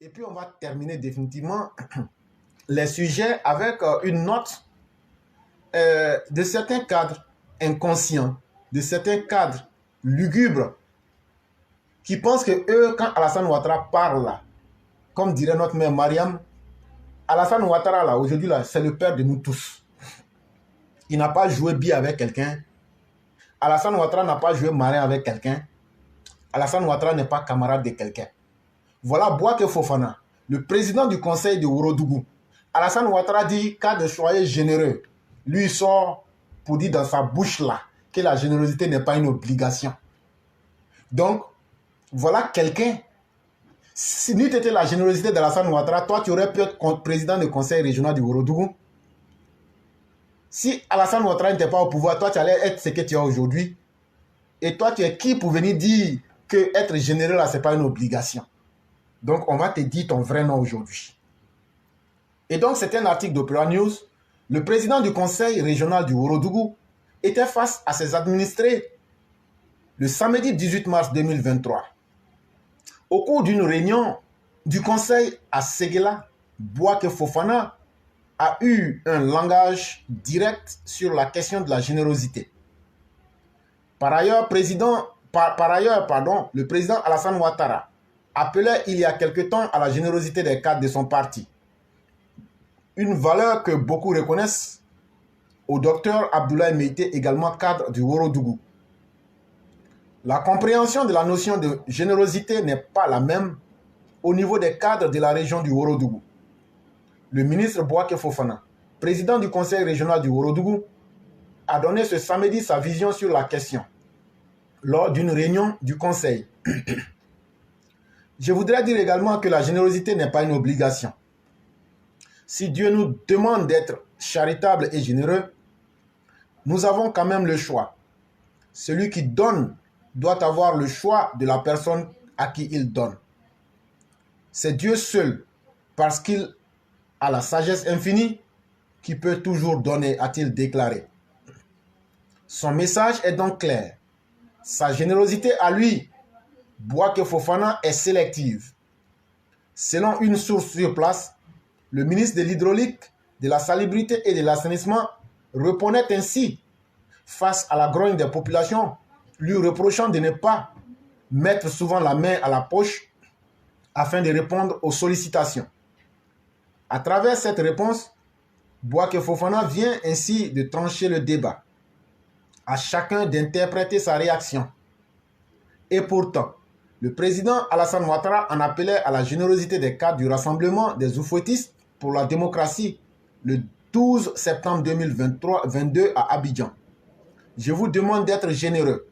Et puis on va terminer définitivement les sujets avec une note de certains cadres inconscients, de certains cadres lugubres, qui pensent que eux, quand Alassane Ouattara parle là, comme dirait notre mère Mariam, Alassane Ouattara là, aujourd'hui là, c'est le père de nous tous. Il n'a pas joué billet avec quelqu'un. Alassane Ouattara n'a pas joué marin avec quelqu'un. Alassane Ouattara n'est pas camarade de quelqu'un. Voilà Bouaké Fofana, le président du conseil de Ourodougou. Alassane Ouattara dit qu'à de soyez généreux. Lui, il sort pour dire dans sa bouche là que la générosité n'est pas une obligation. Donc, voilà quelqu'un. Si n'eût été la générosité d'Alassane Ouattara, toi, tu aurais pu être président du conseil régional du Ourodougou. Si Alassane Ouattara n'était pas au pouvoir, toi, tu allais être ce que tu es aujourd'hui. Et toi, tu es qui pour venir dire que être généreux là, ce n'est pas une obligation? Donc, on va te dire ton vrai nom aujourd'hui. Et donc, c'est un article d'Opera News. Le président du conseil régional du Ourodougou était face à ses administrés le samedi 18 mars 2023. Au cours d'une réunion du conseil à Séguéla, Bouaké Fofana a eu un langage direct sur la question de la générosité. Par ailleurs, le président Alassane Ouattara appelait il y a quelque temps à la générosité des cadres de son parti. Une valeur que beaucoup reconnaissent au docteur Abdoulaye Meïté, également cadre du Ourodougou. La compréhension de la notion de générosité n'est pas la même au niveau des cadres de la région du Ourodougou. Le ministre Bouaké Fofana, président du conseil régional du Ourodougou, a donné ce samedi sa vision sur la question lors d'une réunion du conseil. Je voudrais dire également que la générosité n'est pas une obligation. Si Dieu nous demande d'être charitables et généreux, nous avons quand même le choix. Celui qui donne doit avoir le choix de la personne à qui il donne. C'est Dieu seul, parce qu'il a la sagesse infinie, qui peut toujours donner, a-t-il déclaré. Son message est donc clair. Sa générosité à lui, Bouaké Fofana, est sélective. Selon une source sur place, le ministre de l'Hydraulique, de la Salubrité et de l'Assainissement répondait ainsi face à la grogne des populations, lui reprochant de ne pas mettre souvent la main à la poche afin de répondre aux sollicitations. À travers cette réponse, Bouaké Fofana vient ainsi de trancher le débat. À chacun d'interpréter sa réaction. Et pourtant, le président Alassane Ouattara en appelait à la générosité des cadres du Rassemblement des Oufouettistes pour la démocratie le 12 septembre 2022 à Abidjan. Je vous demande d'être généreux.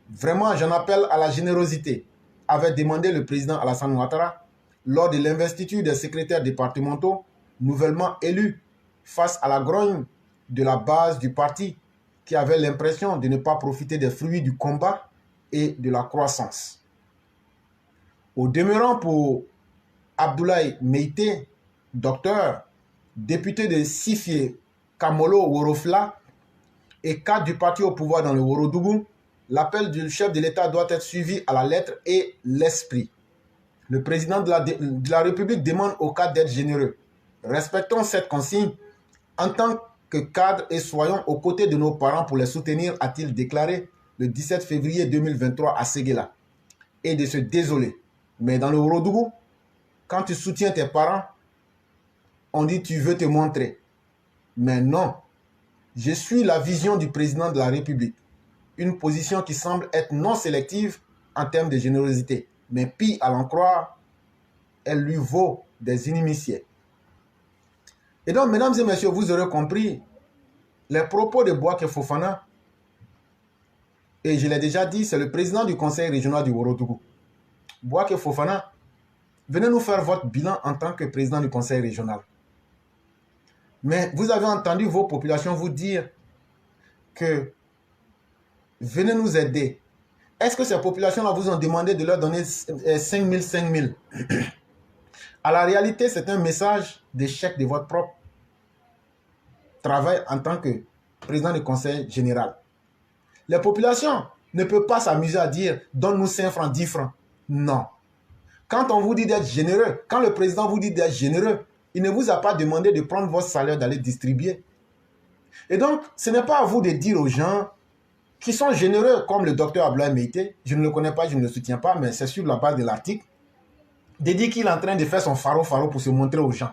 Vraiment, j'en appelle à la générosité, avait demandé le président Alassane Ouattara lors de l'investiture des secrétaires départementaux nouvellement élus face à la grogne de la base du parti qui avait l'impression de ne pas profiter des fruits du combat et de la croissance. Au demeurant, pour Abdoulaye Meïté, docteur, député de Sifié, Kamolo, Worofla et cadre du parti au pouvoir dans le Ourodougou, l'appel du chef de l'État doit être suivi à la lettre et l'esprit. Le président de la République demande aux cadres d'être généreux. Respectons cette consigne en tant que cadres et soyons aux côtés de nos parents pour les soutenir, a-t-il déclaré le 17 février 2023 à Séguéla. Et de se désoler. Mais dans le Ourodougou, quand tu soutiens tes parents, on dit tu veux te montrer. Mais non, je suis la vision du président de la République. Une position qui semble être non sélective en termes de générosité. Mais pire à l'en croire, elle lui vaut des inimitiés. Et donc, mesdames et messieurs, vous aurez compris les propos de Bouaké Fofana. Et je l'ai déjà dit, c'est le président du conseil régional du Ourodougou. Bouaké Fofana, venez nous faire votre bilan en tant que président du conseil régional. Mais vous avez entendu vos populations vous dire que venez nous aider. Est-ce que ces populations-là vous ont demandé de leur donner 5 000, 5 000? À la réalité, c'est un message d'échec de votre propre travail en tant que président du conseil général. Les populations ne peuvent pas s'amuser à dire « donne-nous 5 francs, 10 francs ». Non. Quand on vous dit d'être généreux, quand le président vous dit d'être généreux, il ne vous a pas demandé de prendre votre salaire, d'aller distribuer. Et donc, ce n'est pas à vous de dire aux gens qui sont généreux, comme le docteur Abdoulaye Meïté, je ne le connais pas, je ne le soutiens pas, mais c'est sur la base de l'article, de dire qu'il est en train de faire son faro pour se montrer aux gens.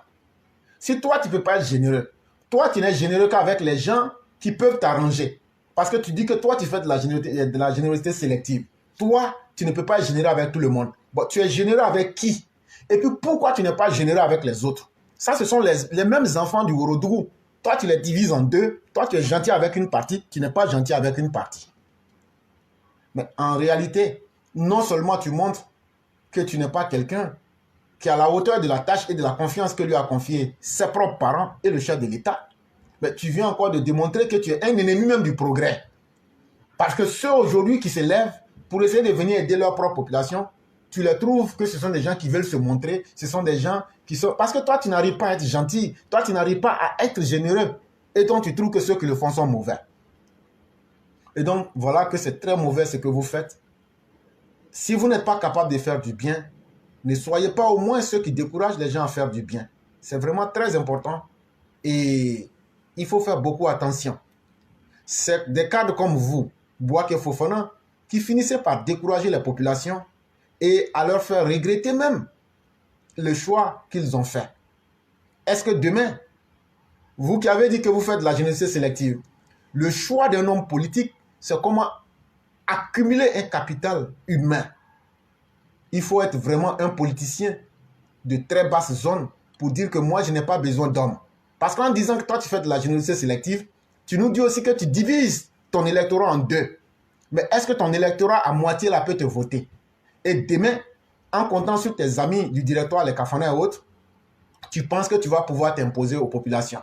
Si toi, tu ne peux pas être généreux, toi, tu n'es généreux qu'avec les gens qui peuvent t'arranger. Parce que tu dis que toi, tu fais de la générosité sélective. Toi, tu ne peux pas être généreux avec tout le monde. Bon, tu es généreux avec qui? Et puis, pourquoi tu n'es pas généreux avec les autres? Ça, ce sont les mêmes enfants du Worodougou. Toi, tu les divises en deux. Toi, tu es gentil avec une partie. Tu n'es pas gentil avec une partie. Mais en réalité, non seulement tu montres que tu n'es pas quelqu'un qui est à la hauteur de la tâche et de la confiance que lui a confié ses propres parents et le chef de l'État, mais tu viens encore de démontrer que tu es un ennemi même du progrès. Parce que ceux aujourd'hui qui se lèvent pour essayer de venir aider leur propre population, tu les trouves que ce sont des gens qui veulent se montrer, ce sont des gens qui sont... Parce que toi, tu n'arrives pas à être gentil, toi, tu n'arrives pas à être généreux, et donc tu trouves que ceux qui le font sont mauvais. Et donc, voilà que c'est très mauvais ce que vous faites. Si vous n'êtes pas capable de faire du bien, ne soyez pas au moins ceux qui découragent les gens à faire du bien. C'est vraiment très important et il faut faire beaucoup attention. C'est des cadres comme vous, Bouaké Fofana, qui finissaient par décourager les populations et à leur faire regretter même le choix qu'ils ont fait. Est-ce que demain, vous qui avez dit que vous faites de la générosité sélective, le choix d'un homme politique, c'est comment accumuler un capital humain. Il faut être vraiment un politicien de très basse zone pour dire que moi, je n'ai pas besoin d'hommes. Parce qu'en disant que toi, tu fais de la générosité sélective, tu nous dis aussi que tu divises ton électorat en deux. Mais est-ce que ton électorat à moitié là peut te voter? Et demain, en comptant sur tes amis du directoire, les Kafanais et autres, tu penses que tu vas pouvoir t'imposer aux populations.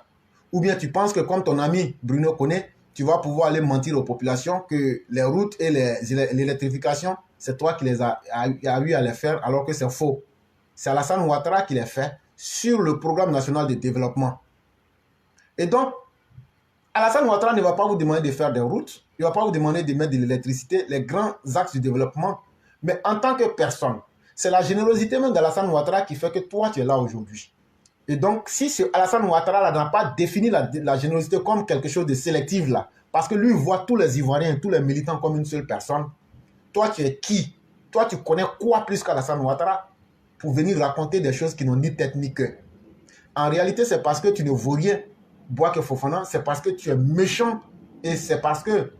Ou bien tu penses que comme ton ami Bruno connaît, tu vas pouvoir aller mentir aux populations que les routes et l'électrification, c'est toi qui les as eu à les faire alors que c'est faux. C'est Alassane Ouattara qui les fait sur le programme national de développement. Et donc, Alassane Ouattara ne va pas vous demander de faire des routes, il ne va pas vous demander de mettre de l'électricité, les grands axes du développement. Mais en tant que personne, c'est la générosité même d'Alassane Ouattara qui fait que toi, tu es là aujourd'hui. Et donc, si Alassane Ouattara n'a pas défini la générosité comme quelque chose de sélectif, là, parce que lui voit tous les Ivoiriens, tous les militants comme une seule personne, toi, tu es qui? Toi, tu connais quoi plus qu'Alassane Ouattara pour venir raconter des choses qui n'ont ni tête ni queue? En réalité, c'est parce que tu ne vaux rien, Bouaké Fofana, c'est parce que tu es méchant et c'est parce que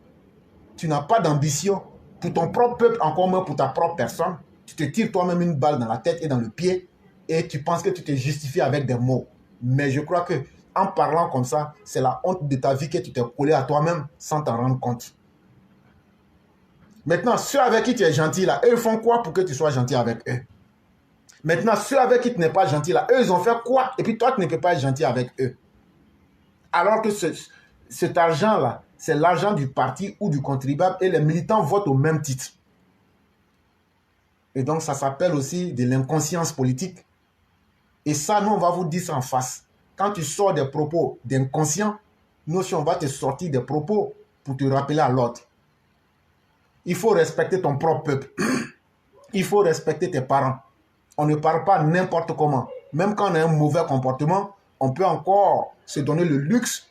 tu n'as pas d'ambition pour ton propre peuple, encore moins pour ta propre personne. Tu te tires toi-même une balle dans la tête et dans le pied et tu penses que tu te justifies avec des mots. Mais je crois que en parlant comme ça, c'est la honte de ta vie que tu t'es collé à toi-même sans t'en rendre compte. Maintenant, ceux avec qui tu es gentil là, eux font quoi pour que tu sois gentil avec eux? Maintenant, ceux avec qui tu n'es pas gentil là, eux ils ont fait quoi? Et puis toi, tu ne peux pas être gentil avec eux. Alors que cet argent-là, c'est l'argent du parti ou du contribuable et les militants votent au même titre. Et donc, ça s'appelle aussi de l'inconscience politique. Et ça, nous, on va vous dire ça en face. Quand tu sors des propos d'inconscient, nous aussi, on va te sortir des propos pour te rappeler à l'ordre. Il faut respecter ton propre peuple. Il faut respecter tes parents. On ne parle pas n'importe comment. Même quand on a un mauvais comportement, on peut encore se donner le luxe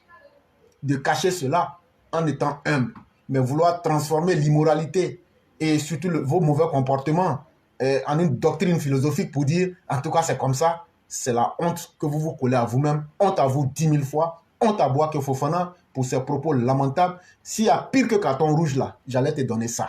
de cacher cela en étant humble. Mais vouloir transformer l'immoralité et surtout vos mauvais comportements en une doctrine philosophique pour dire, en tout cas c'est comme ça, c'est la honte que vous vous collez à vous-même. Honte à vous 10 000 fois. Honte à Bouaké Fofana pour ses propos lamentables. S'il y a pire que carton rouge là, j'allais te donner ça.